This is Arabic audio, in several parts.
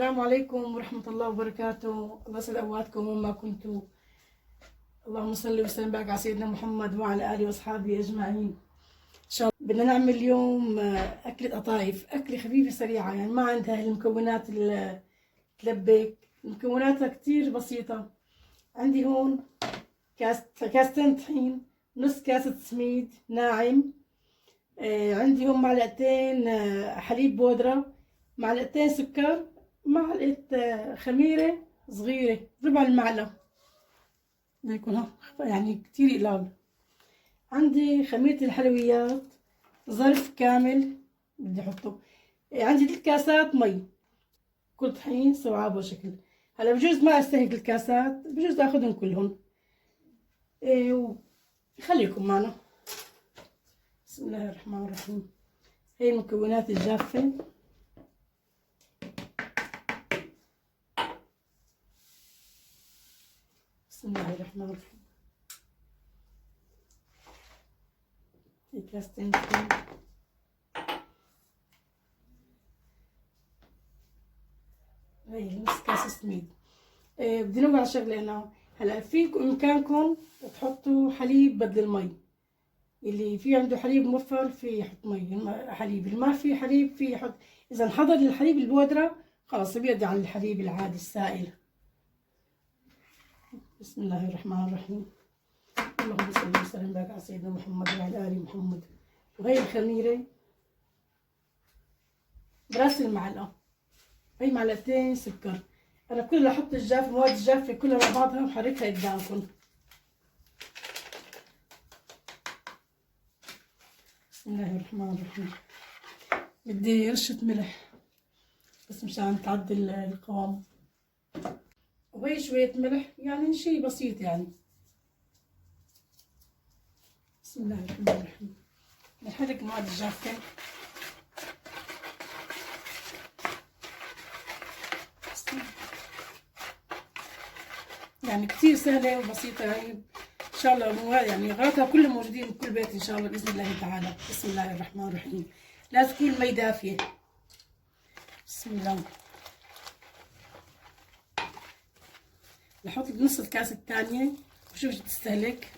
السلام عليكم ورحمة الله وبركاته. الله يسعد أوقاتكم وين ما كنتوا. اللهم صل وسلم وبارك على سيدنا محمد وعلى آله وأصحابه أجمعين. إن شاء الله بدنا نعمل اليوم أكلة قطايف، أكلة خفيفة سريعة، يعني ما عندها المكونات اللي تلبك، مكوناتها كتير بسيطة. عندي هون كاستين طحين، نص كاسة سميد ناعم، عندي هون معلقتين حليب بودرة، معلقتين سكر، معلقة خميرة صغيرة، ربع المعلقة يكون يعني كتير قلال. عندي خميرة الحلويات، ظرف كامل بدي احطه، عندي 3 كاسات مي، كل طحين صعاب وشكل. هلا بجوز ما استهلك الكاسات، بجوز اخذهم كلهم. خليكم معنا. بسم الله الرحمن الرحيم. هي المكونات الجافة. بسم الله الرحمن الرحيم. هي كاستين طحين، هي نص كاسة سميد. بدي نوع على شغلة أنا. هلا في بإمكانكم تحطوا حليب بدل المي، اللي في عنده حليب موفر في يحط مي حليب، اللي ما في حليب في يحط. إذا انحضر الحليب البودرة خلاص بيرجع عن الحليب العادي السائل. بسم الله الرحمن الرحيم. اللهم صل وسلم وبارك على سيدنا محمد وعلى آل محمد. وهي الخميرة براس المعلقة، هي معلقتين سكر. أنا كلها أحط الجاف، مواد الجافة كلها مع بعضها وحركها قدامكم. بسم الله الرحمن الرحيم. بدي رشة ملح بس مشان تعدل القوام، وهي شوية ملح يعني شي بسيط يعني. بسم الله الرحمن الرحيم. نحرك مواد الجافة. يعني كتير سهلة وبسيطة يعني إن شاء الله. يعني غراضها كلها موجودين بكل بيت إن شاء الله بإذن الله تعالى. بسم الله الرحمن الرحيم. لازم تكون المي دافية. بسم الله. نحط بنص الكاسة الثانية وشوف شو بتستهلك.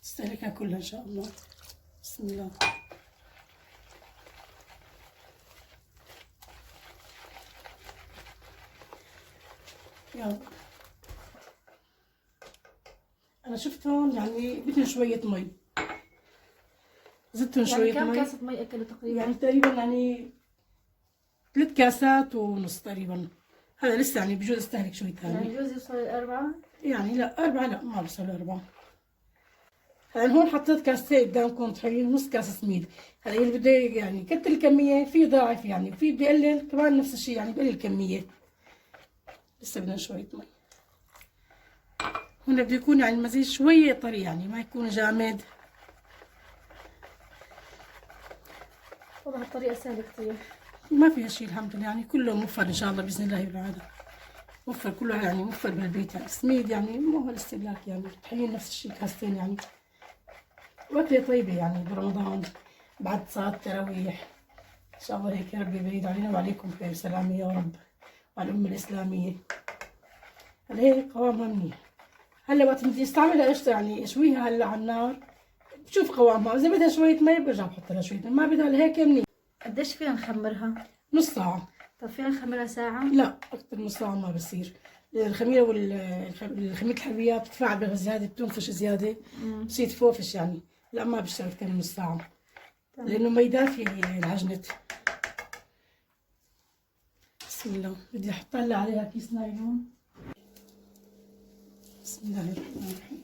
تستهلكها كلها إن شاء الله. بسم الله. يلا أنا شفتهم يعني بدهم شوية مي، زدتهم يعني شوية كم مي. كاسة مي أكلوا تقريبا؟ يعني تقريبا يعني 3 كاسات ونص تقريبا. هذا لسه يعني بجوز استهلك شوي ثاني. يعني بجوز يوصل ل4. يعني لا 4، لا ما بوصل 4. هلا هون حطيت كاستين قدامكم طحين، نص كاسة سميد. هلا اللي بده يعني يكتر الكمية في ضاعف، يعني في بده يقلل كمان نفس الشيء، يعني بقلل الكمية. لسه بدنا شوية مي. هون بده يكون يعني المزيج شوية طري، يعني ما يكون جامد. والله الطريقة سهلة كتير، ما فيها شيء الحمد لله، يعني كله موفر ان شاء الله باذن الله بالعاده. موفر كله يعني موفر بالبيت، يعني سميد يعني مو هو الاستهلاك، يعني طحين نفس الشيء كاستين يعني. واكله طيبه يعني برمضان بعد صلاه التراويح. ان شاء الله هيك يا ربي بعيد علينا وعليكم خير سلامه يا رب وعلى الامه الاسلاميه. هلا هيك قوامها منيح. هلا وقت بدي استعملها قشطه يعني اشويها هلا على النار بشوف قوامها، اذا بدها شويه مي برجع بحط لها شويه مي، ما بدها هيك منيح. قديش فينا نخمرها؟ نص ساعه. طب فينا نخمرها ساعة؟ لا اكثر من ساعه ما بصير. الخميره والخميره الحلويات بتتفاعل بزياده، بتنفش زياده، بصير تفوفش يعني. لا ما بشتغل اكثر من ساعه لانه مي دافيه هي العجنه. بسم الله. بدي احط هلا عليها كيس نايلون. بسم الله الرحمن الرحيم.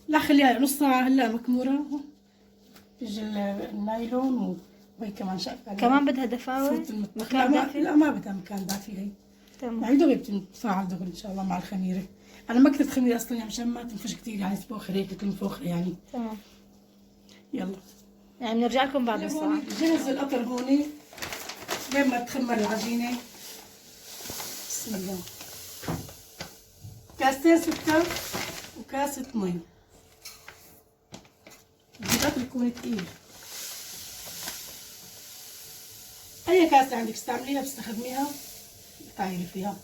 لا خليها نص ساعة هلا مكمورة. بيجي النايلون وهي كمان شقفة عليها. كمان بدها دفاوة؟ مكان دافي؟ لا ما بدها مكان دافي هي. تمام. يعني دغري بتتفاعل دغري ان شاء الله مع الخميرة. انا ما كتبت خميرة اصلا يعني مشان ما تنفش كثير، يعني تبوخر هيك تنفخ يعني. تمام. يلا يعني بنرجع لكم بعد الساعة. جهز القطر هون لين ما تخمر العجينة. بسم الله. كاستين سكر وكاسة مي. القطر يكون تقيل. أي كاسة عندك تستعمليها بتستخدميها بتعيري فيها.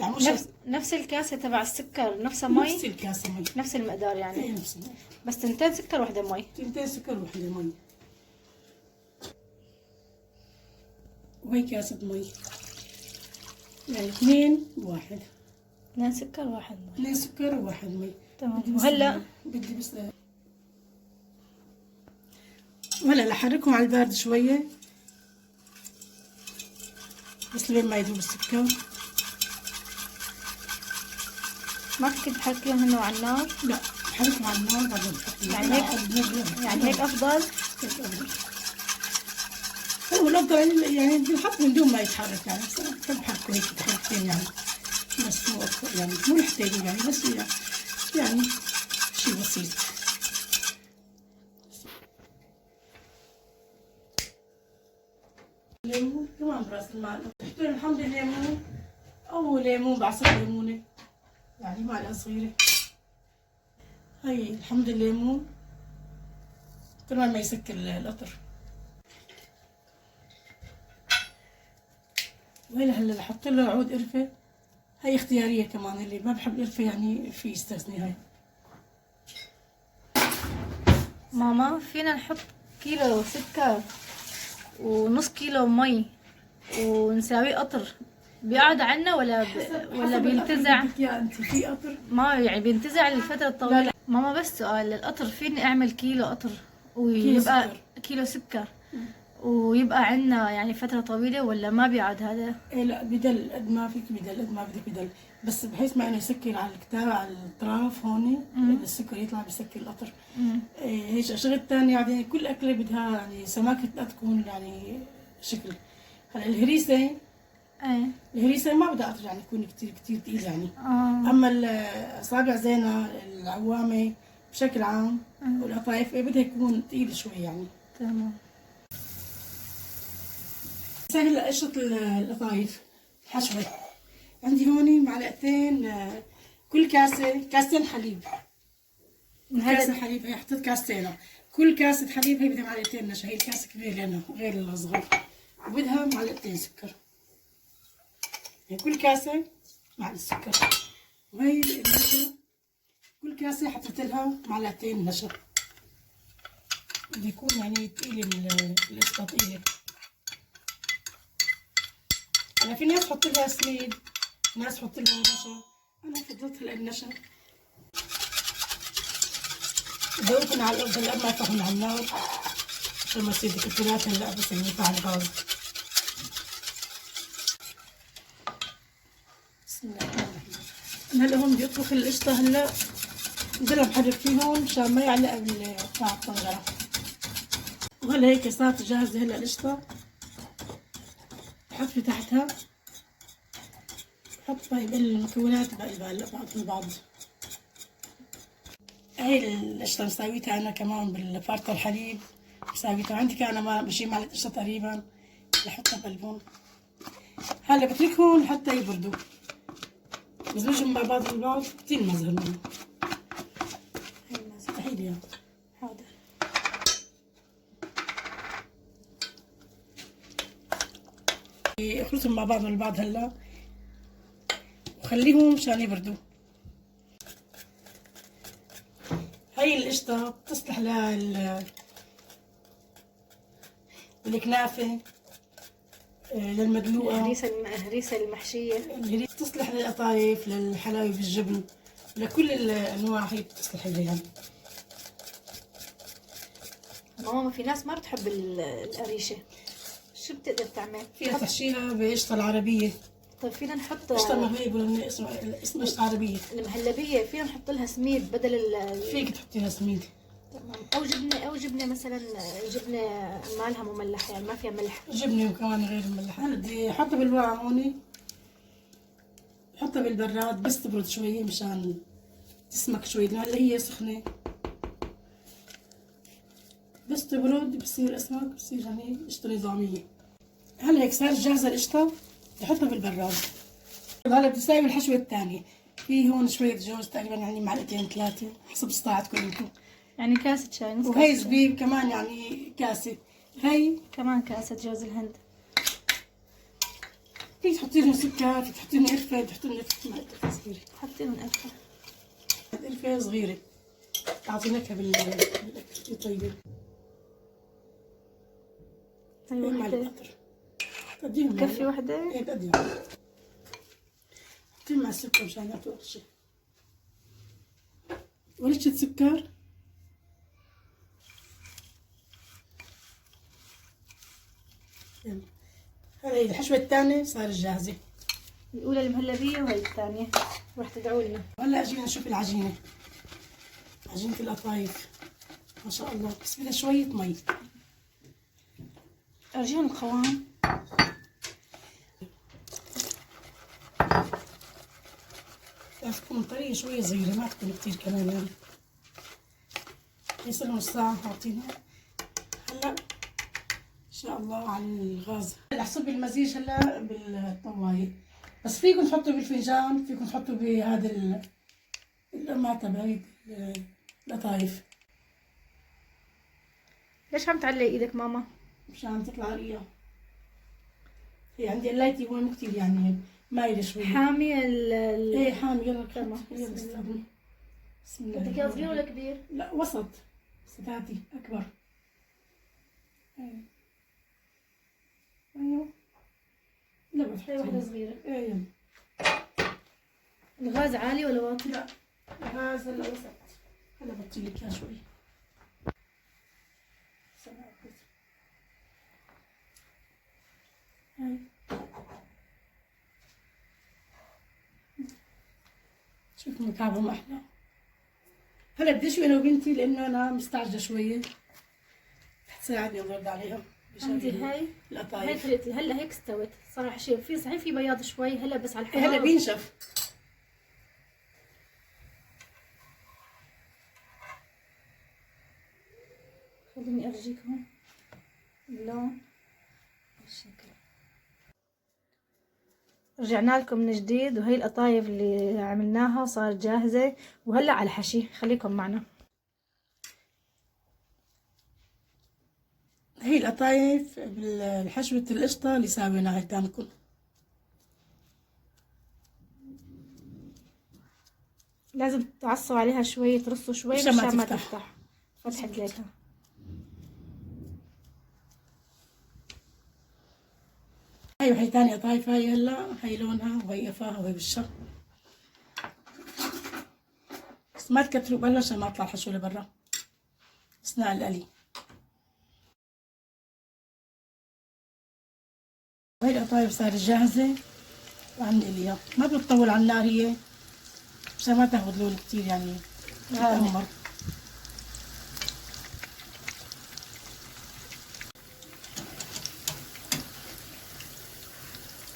يعني مش نفس الكاسة تبع السكر نفسها نفس مي، الكاسة مي. نفس المقدار ايه يعني، نفس المي. بس 2 سكر وحدة مي. 2 سكر وحدة مي. وهي كاسة مي. يعني 2 1. 2 سكر وواحد مي. 2 سكر وواحد مي. تمام. بدي بس وهلا بدي بس وهلا لحركهم على البارد شوية بس لين ما يذوب السكر. ما فيك تحركيهم هن على النار؟ لا بحركهم على النار بعدين بحط يعني هيك أفضل؟ هيك أفضل. هو الأفضل يعني بنحط من دون ما يتحرك يعني، بس أنا بحب أحركه هيك تحركتين يعني، بس مو أكثر يعني، مو نحتاجه يعني، بس يعني شي بسيط. ليمون كمان براس المعلقة، تحطوا الحمض الليمون أو ليمون بعصير ليمونة يعني معلقة صغيرة. هاي الحمض الليمون كمان ما يسكر القطر. وهنا هلا بحط له عود قرفة، هاي اختيارية كمان، اللي ما بحب القرفة يعني في يستثني. هاي ماما فينا نحط كيلو سكر ونص كيلو مي ونساويه قطر، بيقعد عنا ولا ولا بينتزع؟ انت في قطر ما يعني بينتزع لفترة طويلة؟ لا. ماما بس سؤال، القطر فيني اعمل كيلو قطر كيلو ويبقى سكر. كيلو سكر ويبقى عنا يعني فترة طويلة ولا ما بيقعد هذا؟ إيه لا بدل قد ما فيك، بدل قد ما بدك بدل، بس بحيث ما انه يسكر على الكتاب على الاطراف هون، السكر يطلع بيسكر القطر. إيه هيك شغلة ثانية يعني، كل أكلة بدها يعني سماكة تكون يعني شكل. هلا الهريسة، ايه الهريسة ما بدها قطر يعني تكون كتير كتير تقيل يعني. اه أما الأصابع زينة، العوامة بشكل عام والقطايف إيه بدها يكون تقيل شوي يعني. تمام. سهل قشرة القطايف حشوة. عندي هون معلقتين، كل كاستين حليب. كاسة حليب، هي حطيت كاستين، كل كاسة حليب هي بدها معلقتين نشا، هي الكاسة كبيرة لأنه غير الأصغر، وبدها معلقتين سكر. يعني كل كاسة مع السكر. وهي النشا كل كاسة حطيت لها معلقتين نشا. بده يكون يعني تقيل القشطة تقيلة. أنا في ناس تحط لها سميد، في ناس تحط لها نشا، أنا فضلت هلا النشا. ذوقنا على الأرض هلا ما يفتحون على النار عشان ما تصير دكتورات هلا، بس ينفع على الغاز. بسم الله الرحمن الرحيم. هلا هون بدي اطبخ القشطة هلا، بضل بحرك فيهم مشان ما يعلق بتاع الطنجرة. وهلا هيك صارت جاهزة هلا القشطة، بحط في تحتها، بحط باقي المكونات بقلبها هلا بعض البعض. هاي القشطة مساويتها أنا كمان بالفارطة الحليب، مساويتها عندي كان أنا بشيل معلقة قشطة تقريبا بحطها بقلبهم. هلا بتركهم حتى يبردوا، بزوجهم مع بعض البعض كتير مزهر منه. هاي مستحيل يعني. حاضر. اخلطهم مع بعض البعض هلا وخليهم مشان يبردوا. هاي القشطة بتصلح للكنافة، للمدلوقة، الهريسة المحشية، اللي بتصلح للقطايف، للحلاوي بالجبن، لكل الأنواع هي بتصلح لها يعني. ماما في ناس ما بتحب القريشة، شو بتقدر تعمل؟ فيها تحشيها بقشطة العربية. طيب فينا نحط قشطة مهلبية بيقولوا اسمها قشطة عربية. المهلبية فينا نحط لها سميد بدل فيك تحطي لها سميد. تمام. او جبنة مثلا، جبنة مالها مملحة يعني ما فيها ملح. جبنة وكمان غير مملحة. هلا بدي احطها بالوعاء هون، بحطها بالبراد بس تبرد شوية مشان تسمك شوي، لأن هلا هي سخنة، بس تبرد بصير اسمك، بصير يعني قشطة نظامية. هلا هيك صار جاهزة القشطة، بحطها بالبراد هلا بتساوي الحشوة الثانية. في هون شوية جوز تقريبا يعني معلقتين 3 حسب استطاعتكم انتم. يعني كاسة شاي، نص وهي كاسة شاي. زبيب كمان يعني كاسة. هي كمان كاسة جوز الهند. فيك تحطي لهم سكر، فيك تحطي لهم قرفة، تحطي لهم قرفة صغيرة. حطي لهم قرفة. قرفة صغيرة تعطي نكهة بالأكل طيبة. هاي مع وحدة. القطر تقديهم كفي وحدة. ايه تقديهم. حطيهم مع السكر مشان يعطوا قرشة. ورشة سكر. يلا هذه الحشوة الثانية صارت جاهزة. الأولى المهلبية وهي الثانية. راح تدعوا لنا. وهلا اجينا نشوف العجينة. عجينة القطايف ما شاء الله، بس بدها شوية مي. أرجيهم القوام. بدها تكون طرية شوية صغيرة، ما تكون كتير كمان يعني. يصير نص ساعة حاطينها. هلا ان شاء الله على الغاز. هلا حصب المزيج هلا بالطواية، بس فيكم تحطوا بالفنجان، فيكم تحطوا بهذا القمع تبعي القطايف. ليش عم تعلقي ايدك ماما؟ مشان تطلع رقيقة. هي عندي قلايتي هون مو كتير يعني مايلة شوي. حامية ايه حامي. يلا تمام. يلا استخدمي. بسم الله. بدك اياه صغير ولا كبير؟ لا وسط. ستاتي اكبر. ايه ايوه. لا بتحطي هي وحدة صغيرة. ايه يلا. الغاز عالي ولا واطي؟ لا الغاز هلا وسط. هلا بطيلك اياه شوي. هاي شوف مكعبهم احلى. هلا بدي اشوي انا وبنتي لانه انا مستعجله شويه. تساعدني الله يرضى عليها. عندي هاي القطايف. طريقتي. هلا هيك استوت صراحة. شيء في صحيح في بياض شوي هلا بس على الحرارة. هلا بينشف. خليني ارجيكم اللون الشكل. رجعنا لكم من جديد وهي القطايف اللي عملناها صارت جاهزة وهلا على الحشي. خليكم معنا. هي القطايف بالحشوة القشطة اللي ساويناها قدامكم. لازم تعصوا عليها شوي، ترصوا شوي مشان ما مشان ما تفتح. تفتح فتحة ليتها. هاي وهي تاني قطايف. هاي هلا هاي لونها وهي قفاها وهي بالشر. بس ما تكتروا بلا عشان ما اطلع الحشو لبرا اثناء القلي. وهي القطايف صارت جاهزة وعم نقليها. ما بتطول على النار هي عشان ما تاخذ لون كتير يعني تتأمر.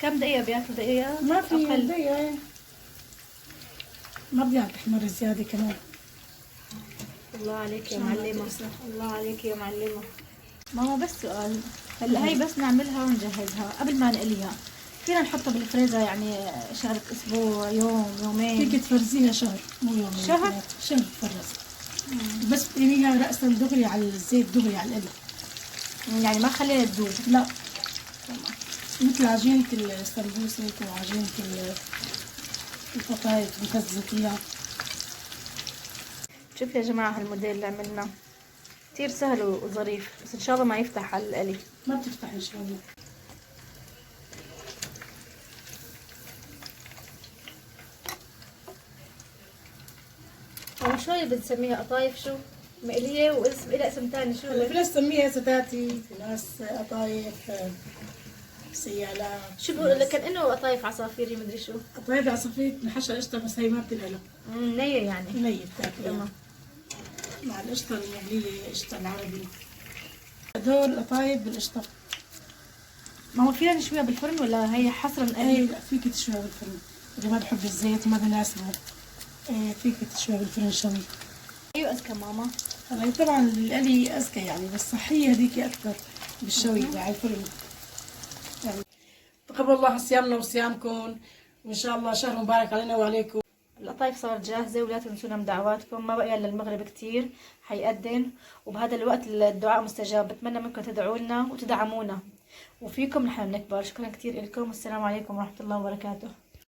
كم دقيقة بياخذ؟ دقيقة ما في أقل. دقيقة. ما بدي اياها تحمر زيادة كمان. الله عليك يا إن شاء الله معلمة. تقسى. الله عليك يا معلمة. ماما بس سؤال. هلا هي بس نعملها ونجهزها قبل ما نقليها. فينا نحطها بالفريزر يعني شغلة اسبوع، يوم، يومين؟ فيك تفرزيها شهر مو يومين. شهر؟ شهر تفرز. بس بتقليها رأسا دغري على الزيت دغري على القلي. يعني ما خليها تذوب. لا مثل عجينة السمبوسة وعجينة القطايف مكزتيها. شوف يا جماعة هالموديل اللي عملناه كتير سهل وظريف، بس ان شاء الله ما يفتح على القلي. ما بتفتح ان شاء الله. هو شو اللي بنسميها؟ قطايف شو؟ مقلية واسم إلها اسم تاني شو؟ هلا في ناس تسميها ستاتي، في ناس قطايف سيالات. شو بقول كان انه قطايف عصافيري مدري شو. قطايف عصافير نحشى قشطة بس هي ما بتنقلى. نية يعني. نية بتاكلها تمام. مع القشطة المقلية قشطة العربي. هدول قطايف بالقشطة. ما هو فينا نشويها بالفرن ولا هي حصرا هي قلي؟ لا فيك تشويها بالفرن. إذا ما بحب الزيت ما بناسبه فيك تشويها بالفرن شوي. ايوه اذكى ماما. هلا طبعا القلي اذكى يعني، بس صحيه هذيك اكثر بالشوي على الفرن يعني. تقبل الله صيامنا وصيامكم، وإن شاء الله شهر مبارك علينا وعليكم. القطايف صارت جاهزة ولا تنسونا من دعواتكم، ما بقي إلا المغرب كتير حيأذن، وبهذا الوقت الدعاء مستجاب. بتمنى منكم تدعوا لنا وتدعمونا، وفيكم نحن بنكبر. شكرا كتير لكم، والسلام عليكم ورحمة الله وبركاته.